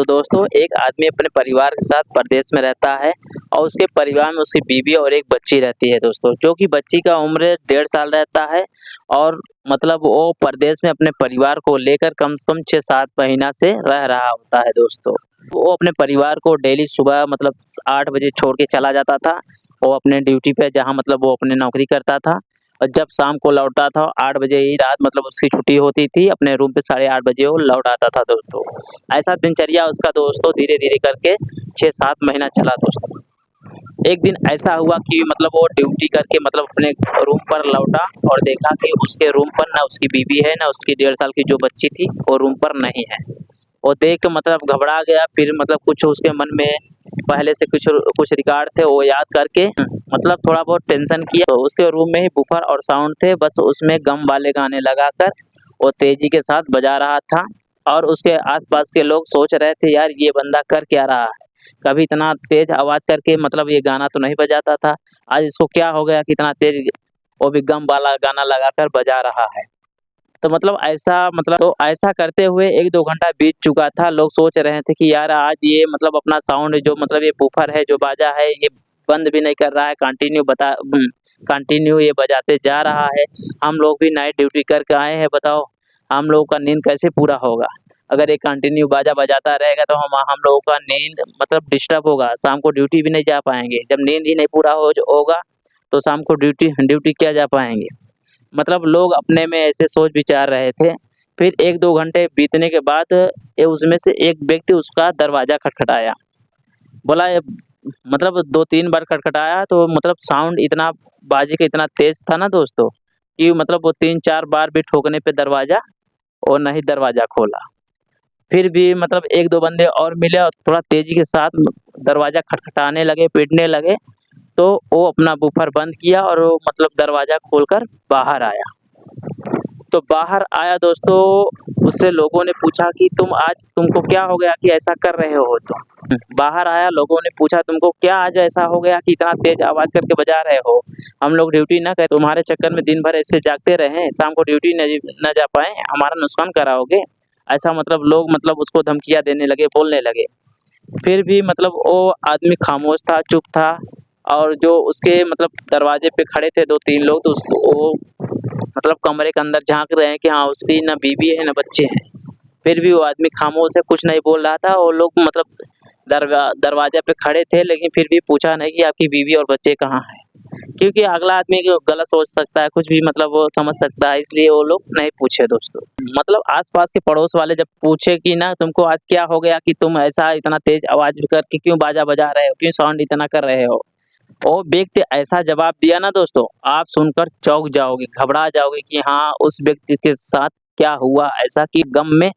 दोस्तों एक आदमी अपने परिवार के साथ परदेश में रहता है और उसके परिवार में उसकी बीवी और एक बच्ची रहती है दोस्तों, जो कि बच्ची का उम्र 1.5 साल रहता है और मतलब वो परदेश में अपने परिवार को लेकर कम से कम 6-7 महीना से रह रहा होता है दोस्तों। वो अपने परिवार को डेली सुबह मतलब 8 बजे छोड़ के चला जाता था। वो अपने ड्यूटी पे जहाँ मतलब वो अपनी नौकरी करता था और जब शाम को लौटता था 8 बजे ही रात मतलब उसकी छुट्टी होती थी, अपने रूम पे 8:30 बजे वो लौट आता था दोस्तों। ऐसा दिनचर्या उसका दोस्तों धीरे-धीरे करके 6-7 महीना चला दोस्तों। एक दिन ऐसा हुआ कि मतलब वो ड्यूटी करके मतलब अपने रूम पर लौटा और देखा कि उसके रूम पर ना उसकी बीवी है, ना उसकी 1.5 साल की जो बच्ची थी, वो रूम पर नहीं है। वो देख के मतलब घबरा गया, फिर मतलब कुछ उसके मन में पहले से कुछ कुछ रिकॉर्ड थे वो याद करके मतलब थोड़ा बहुत टेंशन किया। तो उसके रूम में ही बूफर और साउंड थे, बस उसमें गम वाले गाने लगाकर वो तेज़ी के साथ बजा रहा था और उसके आस-पास के लोग सोच रहे थे यार ये बंदा कर क्या रहा है? कभी इतना तेज़ आवाज़ करके मतलब ये गाना तो नहीं बजाता था, आज इसको क्या हो गया कि इतना तेज़ वो भी गम वाला गाना लगाकर बजा रहा है। तो मतलब ऐसा करते हुए 1-2 घंटा बीत चुका था। लोग सोच रहे थे कि यार आज ये मतलब अपना साउंड जो मतलब ये बूफर है, जो बाजा है, ये बंद भी नहीं कर रहा है, कंटिन्यू ये बजाते जा रहा है। हम लोग भी नाइट ड्यूटी करके आए हैं, बताओ हम लोगों का नींद कैसे पूरा होगा? अगर ये कंटिन्यू बाजा बजाता रहेगा तो हम लोगों का नींद मतलब डिस्टर्ब होगा, शाम को ड्यूटी भी नहीं जा पाएँगे। जब नींद ही नहीं पूरा होगा, तो शाम को ड्यूटी ड्यूटी क्या जा पाएँगे? मतलब लोग अपने में ऐसे सोच विचार रहे थे। फिर 1-2 घंटे बीतने के बाद उसमें से एक व्यक्ति उसका दरवाज़ा खटखटाया। बोला ये मतलब 2-3 बार खटखटाया तो मतलब साउंड इतना बाजे का इतना तेज़ था ना दोस्तों, कि मतलब वो 3-4 बार भी ठोकने पे दरवाज़ा और नहीं दरवाज़ा खोला। फिर भी मतलब 1-2 बंदे और मिले और थोड़ा तेज़ी के साथ दरवाज़ा खटखटाने लगे, पीटने लगे, तो वो अपना बूफर बंद किया और वो मतलब दरवाज़ा खोलकर बाहर आया। तो बाहर आया दोस्तों, उससे लोगों ने पूछा कि तुमको क्या हो गया कि ऐसा कर रहे हो तुम? बाहर आया, लोगों ने पूछा तुमको क्या आज ऐसा हो गया कि इतना तेज़ आवाज़ करके बजा रहे हो? हम लोग ड्यूटी ना करें, तुम्हारे चक्कर में दिन भर ऐसे जागते रहें, शाम को ड्यूटी ना जा पाएँ, हमारा नुकसान कराओगे? ऐसा मतलब लोग मतलब उसको धमकियाँ देने लगे, बोलने लगे। फिर भी मतलब वो आदमी खामोश था, चुप था और जो उसके मतलब दरवाजे पे खड़े थे 2-3 लोग तो उसको वो मतलब कमरे के अंदर झाँक रहे हैं कि हाँ, उसकी ना बीवी है, ना बच्चे हैं। फिर भी वो आदमी खामोश है, कुछ नहीं बोल रहा था और लोग मतलब दरवाज़े पे खड़े थे लेकिन फिर भी पूछा नहीं कि आपकी बीवी और बच्चे कहाँ हैं? क्योंकि अगला आदमी जो गलत सोच सकता है, कुछ भी मतलब वो समझ सकता है, इसलिए वो लोग नहीं पूछे दोस्तों। मतलब आस-पास के पड़ोस वाले जब पूछे कि ना तुमको आज क्या हो गया कि तुम ऐसा इतना तेज़ आवाज़ करके क्यों बाजा बजा रहे हो? क्यों साउंड इतना कर रहे हो? वो व्यक्ति ऐसा जवाब दिया ना दोस्तों, आप सुनकर चौंक जाओगे, घबरा जाओगे कि हाँ, उस व्यक्ति के साथ क्या हुआ ऐसा कि गम में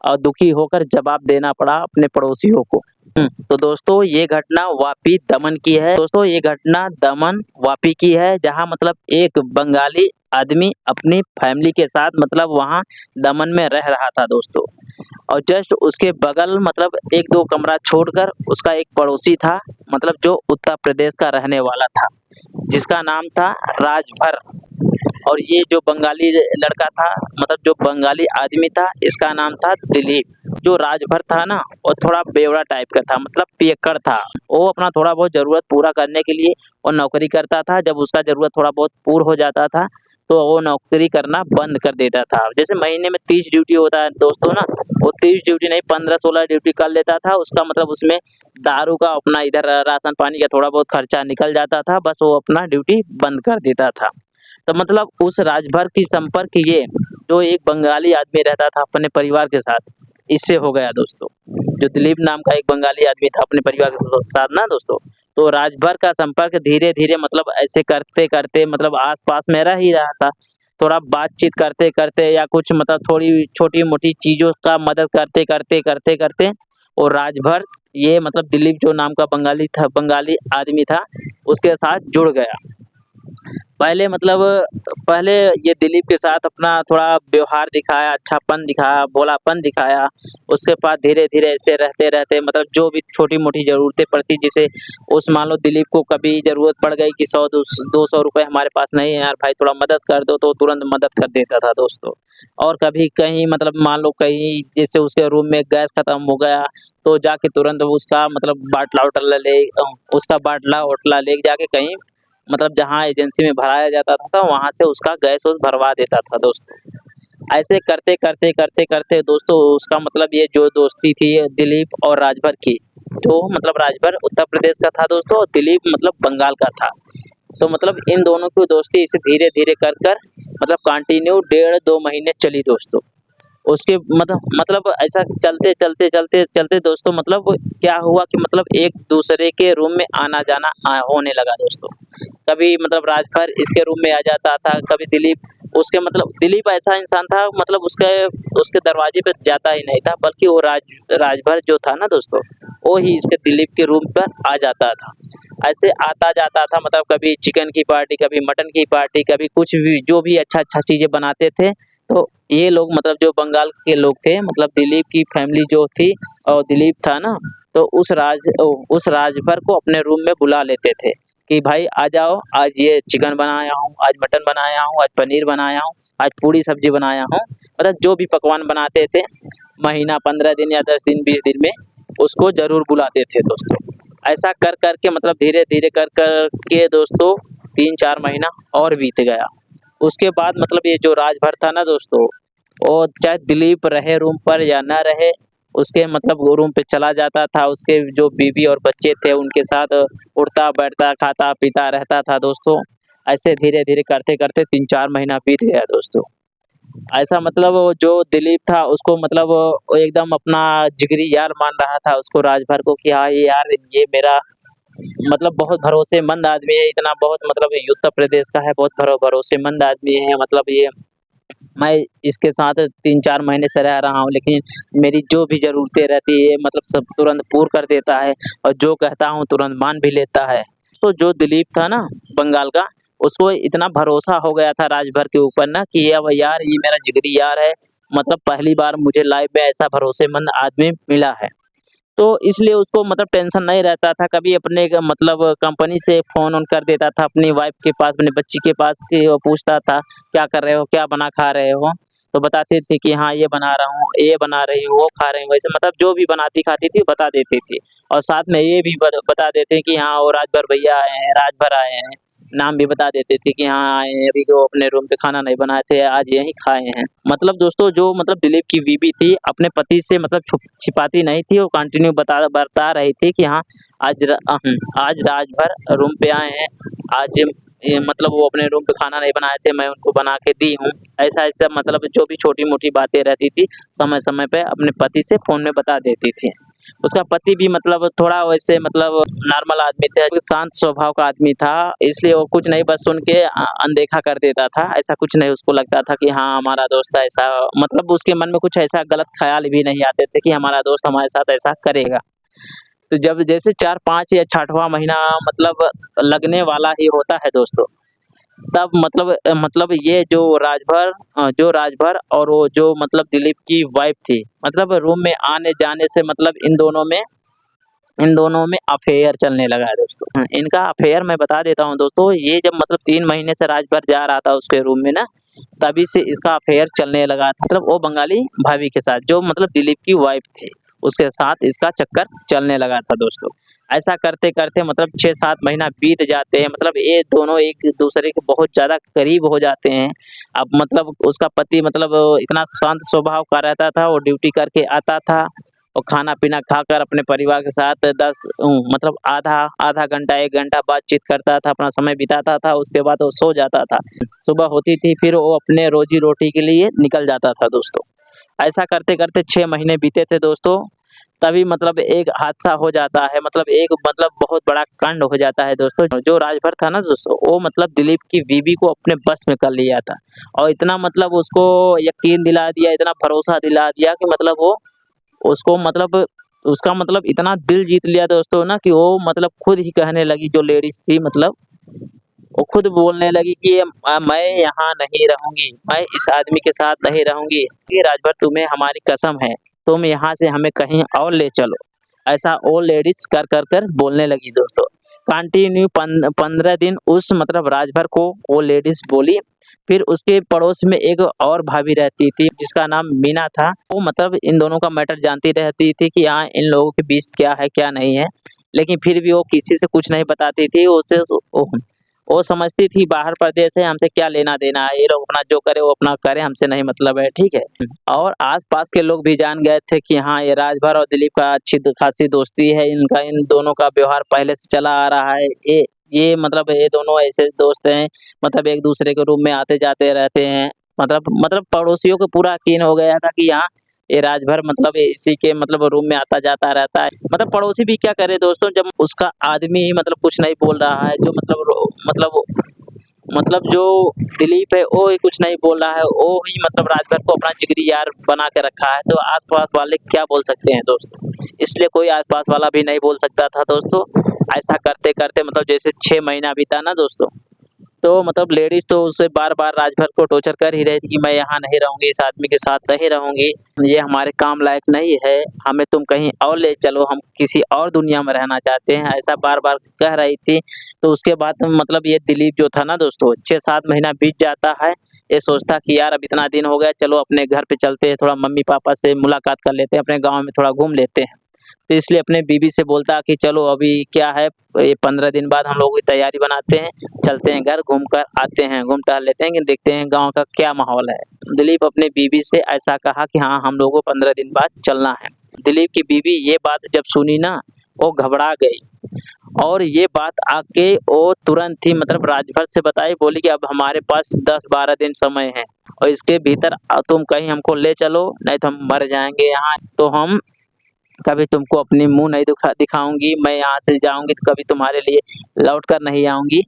और दुखी होकर जवाब देना पड़ा अपने पड़ोसियों को। तो दोस्तों ये घटना वापी दमन की है। दोस्तों ये घटना दमन वापी की है जहाँ मतलब एक बंगाली आदमी अपनी फैमिली के साथ मतलब वहाँ दमन में रह रहा था दोस्तों। और जस्ट उसके बगल मतलब 1-2 कमरा छोड़कर उसका एक पड़ोसी था मतलब जो उत्तर प्रदेश का रहने वाला था, जिसका नाम था राजभर। और ये जो बंगाली लड़का था मतलब जो बंगाली आदमी था इसका नाम था दिलीप। जो राजभर था ना वो थोड़ा बेवड़ा टाइप का था मतलब पियक्कड़ था। वो अपना थोड़ा बहुत ज़रूरत पूरा करने के लिए वो नौकरी करता था। जब उसका ज़रूरत थोड़ा बहुत पूर्ण हो जाता था तो वो नौकरी करना बंद कर देता था। जैसे महीने में 30 ड्यूटी होता है दोस्तों ना, वो 30 ड्यूटी नहीं 15-16 ड्यूटी कर लेता था। उसका मतलब उसमें दारू का अपना इधर राशन पानी का थोड़ा बहुत खर्चा निकल जाता था, बस वो अपना ड्यूटी बंद कर देता था। तो मतलब उस राजभर की संपर्क ये जो एक बंगाली आदमी रहता था अपने परिवार के साथ, इससे हो गया दोस्तों। जो दिलीप नाम का एक बंगाली आदमी था अपने परिवार के साथ ना दोस्तों, तो राजभर का संपर्क धीरे-धीरे मतलब ऐसे करते-करते मतलब आस-पास में रह ही रहा था। थोड़ा बातचीत करते-करते या कुछ मतलब थोड़ी छोटी-मोटी चीज़ों का मदद करते-करते और राजभर ये मतलब दिलीप जो नाम का बंगाली आदमी था, उसके साथ जुड़ गया। पहले ये दिलीप के साथ अपना थोड़ा व्यवहार दिखाया, अच्छापन दिखाया, भोलापन दिखाया। उसके बाद धीरे-धीरे ऐसे रहते-रहते मतलब जो भी छोटी-मोटी ज़रूरतें पड़ती जैसे उस मान लो दिलीप को कभी ज़रूरत पड़ गई कि 100 दूस 200 रुपए हमारे पास नहीं है यार भाई थोड़ा मदद कर दो, तो तुरंत मदद कर देता था दोस्तों। और कभी कहीं मतलब मान लो कहीं जैसे उसके रूम में गैस खत्म हो गया, तो जाके तुरंत उसका मतलब बाटला-वोटला उसका बाटला-वोटला ले जाके कहीं मतलब जहाँ एजेंसी में भराया जाता था, तो वहाँ से उसका गैस-वैस भरवा देता था दोस्तों। ऐसे करते-करते दोस्तों उसका मतलब ये जो दोस्ती थी ये दिलीप और राजभर की, तो मतलब राजभर उत्तर प्रदेश का था दोस्तों और दिलीप मतलब बंगाल का था। तो मतलब इन दोनों की दोस्ती इसे धीरे-धीरे कर मतलब कंटिन्यू डेढ़ 2 महीने चली दोस्तों। उसके मतलब ऐसा चलते दोस्तों मतलब क्या हुआ कि मतलब एक-दूसरे के रूम में आना-जाना होने लगा दोस्तों। कभी मतलब राजभर इसके रूम में आ जाता था, कभी दिलीप उसके मतलब दिलीप ऐसा इंसान था मतलब उसके दरवाजे पे जाता ही नहीं था, बल्कि वो राजभर जो था ना दोस्तों, वो ही इसके दिलीप के रूम पर आ जाता था। ऐसे आता-जाता था मतलब कभी चिकन की पार्टी, कभी मटन की पार्टी, कभी कुछ भी जो भी अच्छा-अच्छा चीज़ें बनाते थे, तो ये लोग मतलब जो बंगाल के लोग थे मतलब दिलीप की फैमिली जो थी और दिलीप था ना, तो उस राजभर को अपने रूम में बुला लेते थे कि भाई आ जाओ, आज ये चिकन बनाया हूँ, आज मटन बनाया हूँ, आज पनीर बनाया हूँ, आज पूड़ी-सब्जी बनाया हूँ। मतलब जो भी पकवान बनाते थे, महीना 15 दिन या 10 दिन, 20 दिन में उसको ज़रूर बुलाते थे दोस्तों। ऐसा कर के मतलब धीरे-धीरे कर के दोस्तों 3-4 महीना और बीत गया। उसके बाद मतलब ये जो राजभर था ना दोस्तों, वो चाहे दिलीप रहे रूम पर या ना रहे, उसके मतलब वो रूम पे चला जाता था, उसके जो बीवी और बच्चे थे उनके साथ उठता-बैठता, खाता-पीता रहता था दोस्तों। ऐसे धीरे-धीरे करते-करते 3-4 महीना बीत गया दोस्तों। ऐसा मतलब वो जो दिलीप था उसको मतलब वो एकदम अपना जिगरी यार मान रहा था उसको राजभर को कि हाँ, ये यार ये मेरा मतलब बहुत भरोसेमंद आदमी है, इतना बहुत मतलब ये उत्तर प्रदेश का है, बहुत भरोसेमंद आदमी है मतलब ये मैं इसके साथ 3-4 महीने से रह रहा हूँ, लेकिन मेरी जो भी ज़रूरतें रहती है मतलब सब तुरंत पूर्ण कर देता है और जो कहता हूँ तुरंत मान भी लेता है। तो जो दिलीप था ना बंगाल का, उसको इतना भरोसा हो गया था राजभर के ऊपर ना कि अब यार ये मेरा जिगरी यार है, मतलब पहली बार मुझे लाइफ़ में ऐसा भरोसेमंद आदमी मिला है। तो इसलिए उसको मतलब टेंशन नहीं रहता था, कभी अपने क मतलब कंपनी से फ़ोन-वोन कर देता था अपनी वाइफ़ के पास, अपनी बच्ची के पास कि वो पूछता था, "क्या कर रहे हो? क्या बना खा रहे हो?" तो बताती थी कि हाँ, ये बना रहा हूँ, ये बना रही हूँ, वो खा रही हूँ, ऐसे मतलब जो भी बनाती-खाती थी बता देती थी। और साथ में ये भी बता देते कि हाँ, वो राजभर भैया आए हैं, राजभर आए हैं। नाम भी बता देते थे कि हाँ, आए हैं, अभी जो अपने रूम पे खाना नहीं बनाए थे, आज यहीं खाए हैं। मतलब दोस्तों जो मतलब दिलीप की बीवी थी, अपने पति से मतलब छिपाती नहीं थी, वो कंटिन्यू बता रही थी कि हाँ, आज राजभर रूम पे आए हैं, आज ये मतलब वो अपने रूम पे खाना नहीं बनाए थे, मैं उनको बना के दी हूँ। ऐसा-ऐसा मतलब जो भी छोटी-मोटी बातें रहती थी, समय-समय पे अपने पति से फ़ोन में बता देती थी। उसका पति भी मतलब थोड़ा वैसे मतलब नॉर्मल आदमी था, शांत स्वभाव का आदमी था, इसलिए वो कुछ नहीं बस सुन के अनदेखा कर देता था। ऐसा कुछ नहीं उसको लगता था कि हाँ, हमारा दोस्त ऐसा मतलब उसके मन में कुछ ऐसा गलत ख़्याल भी नहीं आते थे कि हमारा दोस्त हमारे साथ ऐसा करेगा। तो जब जैसे 4-5 या 6वाँ महीना मतलब लगने वाला ही होता है दोस्तों, तब मतलब ये जो राजभर और वो जो मतलब दिलीप की वाइफ़ थी, मतलब रूम में आने-जाने से मतलब इन दोनों में अफ़ेयर चलने लगा है दोस्तों। इनका अफ़ेयर मैं बता देता हूँ दोस्तों, ये जब मतलब 3 महीने से राजभर जा रहा था उसके रूम में ना, तभी से इसका अफ़ेयर चलने लगा था। मतलब वो बंगाली भाभी के साथ, जो मतलब दिलीप की वाइफ़ थी, उसके साथ इसका चक्कर चलने लगा था दोस्तों। ऐसा करते-करते मतलब 6-7 महीना बीत जाते हैं, मतलब ये दोनों एक-दूसरे के बहुत ज़्यादा करीब हो जाते हैं। अब मतलब उसका पति मतलब इतना शांत स्वभाव का रहता था, वो ड्यूटी करके आता था और खाना-पीना खाकर अपने परिवार के साथ मतलब आधा आधा घंटा, 1 घंटा बातचीत करता था, अपना समय बिताता था, उसके बाद वो सो जाता था। सुबह होती थी, फिर वो अपने रोज़ी-रोटी के लिए निकल जाता था दोस्तों। ऐसा करते-करते 6 महीने बीते थे दोस्तों, तभी मतलब एक हादसा हो जाता है, मतलब एक मतलब बहुत बड़ा कांड हो जाता है दोस्तों। जो राजभर था ना दोस्तों, वो मतलब दिलीप की बीवी को अपने बस में कर लिया था और इतना मतलब उसको यकीन दिला दिया, इतना भरोसा दिला दिया कि मतलब वो उसको मतलब उसका मतलब इतना दिल जीत लिया दोस्तों ना कि वो मतलब खुद ही कहने लगी जो लेडीज़ थी मतलब वो खुद बोलने लगी कि मैं यहाँ नहीं रहूँगी, मैं इस आदमी के साथ नहीं रहूँगी, ये राजभर तुम्हें हमारी कसम है, तुम यहाँ से हमें कहीं और ले चलो। ऐसा वो लेडीज़ कर बोलने लगी दोस्तों। कंटिन्यू 15 दिन उस मतलब राजभर को वो लेडीज़ बोली। फिर उसके पड़ोस में एक और भाभी रहती थी जिसका नाम मीना था। वो मतलब इन दोनों का मैटर जानती रहती थी कि हाँ, इन लोगों के बीच क्या है, क्या नहीं है। लेकिन फिर भी वो किसी से कुछ नहीं बताती थी। वो समझती थी बाहर परदेश है, हमसे क्या लेना-देना है, ये लोग अपना जो करे वो अपना करें, हमसे नहीं मतलब है, ठीक है? और आस-पास के लोग भी जान गए थे कि हाँ, ये राजभर और दिलीप का अच्छी खासी दोस्ती है, इनका इन दोनों का व्यवहार पहले से चला आ रहा है। ये मतलब ये दोनों ऐसे दोस्त हैं, मतलब एक-दूसरे के रूम में आते-जाते रहते हैं। मतलब पड़ोसियों को पूरा यकीन हो गया था कि हाँ, ये राजभर मतलब इसी के मतलब रूम में आता-जाता रहता है। मतलब पड़ोसी भी क्या करे दोस्तों, जब उसका आदमी ही मतलब कुछ नहीं बोल रहा है, जो मतलब जो दिलीप है वो ही कुछ नहीं बोल रहा है, वो ही मतलब राजभर को अपना जिगरी यार बना के रखा है, तो आस-पास वाले क्या बोल सकते हैं दोस्तों? इसलिए कोई आस-पास वाला भी नहीं बोल सकता था दोस्तों। ऐसा करते-करते मतलब जैसे 6 महीना बीता ना दोस्तों, तो मतलब लेडीज़ तो उससे बार-बार राजभर को टॉर्चर कर ही रही थी कि मैं यहाँ नहीं रहूँगी, इस आदमी के साथ नहीं रहूँगी, ये हमारे काम लायक नहीं है, हमें तुम कहीं और ले चलो, हम किसी और दुनिया में रहना चाहते हैं, ऐसा बार-बार कह रही थी। तो उसके बाद मतलब ये दिलीप जो था ना दोस्तों, 6-7 महीना बीत जाता है, ये सोचता कि यार अब इतना दिन हो गया, चलो अपने घर पे चलते हैं, थोड़ा मम्मी-पापा से मुलाकात कर लेते हैं, अपने गाँव में थोड़ा घूम लेते हैं। तो इसलिए अपने बीवी से बोलता कि चलो अभी क्या है, ये 15 दिन बाद हम लोग की तैयारी बनाते हैं, चलते हैं घर घूम कर आते हैं, घूम टहल लेते हैं कि देखते हैं गाँव का क्या माहौल है। दिलीप अपनी बीवी से ऐसा कहा कि हाँ, हम लोगों को 15 दिन बाद चलना है। दिलीप की बीवी ये बात जब सुनी ना, वो घबरा गई और ये बात आके वो तुरंत ही मतलब राजभर से बताई, बोली कि अब हमारे पास 10-12 दिन समय है और इसके भीतर तुम कहीं हमको ले चलो, नहीं तो हम मर जाएँगे यहाँ। तो हम कभी तुमको अपनी मुँह नहीं दिखाऊँगी, मैं यहाँ से जाऊँगी तो कभी तुम्हारे लिए लौट कर नहीं आऊँगी।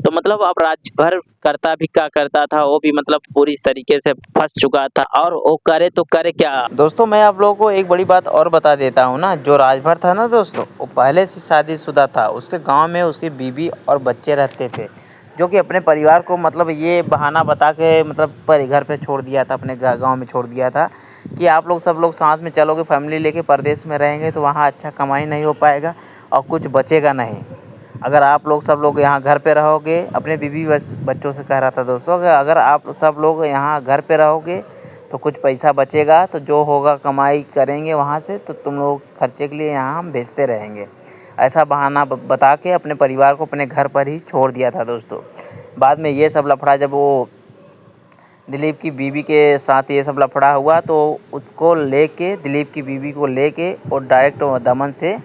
तो मतलब अब राजभर करता भी क्या करता था, वो भी मतलब पूरी तरीके से फँस चुका था और वो करे तो करे क्या? दोस्तों मैं आप लोगों को एक बड़ी बात और बता देता हूँ ना, जो राजभर था ना दोस्तों, वो पहले से शादीशुदा था। उसके गाँव में उसकी बीवी और बच्चे रहते थे, जो कि अपने परिवार को मतलब ये बहाना बता के मतलब घर पे छोड़ दिया था, अपने गाँव में छोड़ दिया था कि आप लोग सब लोग साथ में चलोगे, फैमिली लेके परदेश में रहेंगे तो वहाँ अच्छा कमाई नहीं हो पाएगा और कुछ बचेगा नहीं। अगर आप लोग सब लोग यहाँ घर पे रहोगे, अपने बीवी बच्चों से कह रहा था दोस्तों, अगर आप सब लोग यहाँ घर पे रहोगे तो कुछ पैसा बचेगा, तो जो होगा कमाई करेंगे वहाँ से, तो तुम लोगों के खर्चे के लिए यहाँ हम भेजते रहेंगे। ऐसा बहाना बता के अपने परिवार को अपने घर पर ही छोड़ दिया था दोस्तों। बाद में ये सब लफड़ा जब वो दिलीप की बीवी के साथ ये सब लफड़ा हुआ तो उसको लेके, दिलीप की बीवी को लेके और डायरेक्ट दमन से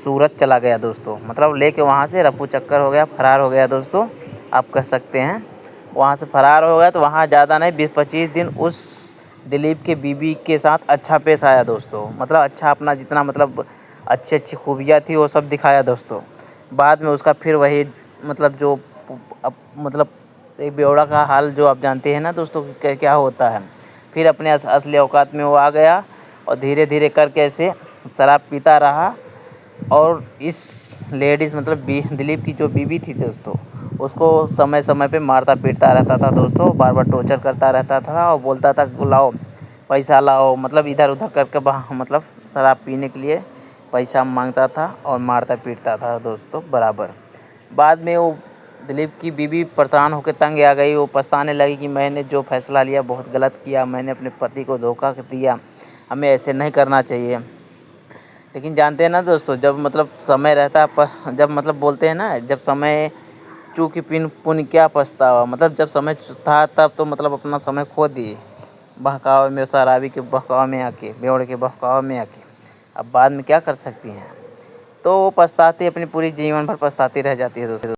सूरत चला गया दोस्तों। मतलब लेके वहाँ से रफू चक्कर हो गया, फरार हो गया दोस्तों, आप कह सकते हैं। वहाँ से फरार हो गया तो वहाँ ज़्यादा नहीं 20-25 दिन उस दिलीप के बीवी के साथ अच्छा पेश आया दोस्तों। मतलब अच्छा अपना जितना मतलब अच्छी खूबियाँ थी वो सब दिखाया दोस्तों। बाद में उसका फिर वही मतलब जो अब मतलब एक बेवड़ा का हाल जो आप जानते हैं ना दोस्तों कि क्या होता है। फिर अपने असली औकात में वो आ गया और धीरे-धीरे करके ऐसे शराब पीता रहा और इस लेडीज़ मतलब दिलीप की जो बीवी थी दोस्तों, उसको समय-समय पे मारता पीटता रहता था दोस्तों, बार-बार टॉर्चर करता रहता था और बोलता था लाओ पैसा लाओ, मतलब इधर-उधर करके मतलब शराब पीने के लिए पैसा मांगता था और मारता पीटता था दोस्तों बराबर। बाद में वो दिलीप की बीवी परेशान होकर तंग आ गई, वो पछताने लगी कि मैंने जो फ़ैसला लिया बहुत गलत किया, मैंने अपने पति को धोखा दिया, हमें ऐसे नहीं करना चाहिए। लेकिन जानते हैं ना दोस्तों, जब मतलब समय रहता जब मतलब बोलते हैं ना, जब समय चूकी पिन पुन क्या पछतावा, मतलब जब समय था तब तो मतलब अपना समय खो दिए बहकावे में, शराबी के बहकावे में आके, बेवड़े के बहकावे में आके। अब बाद में क्या कर सकती हैं, तो वो पछताती अपनी पूरी जीवन भर पछताती रह जाती है दोस्तों।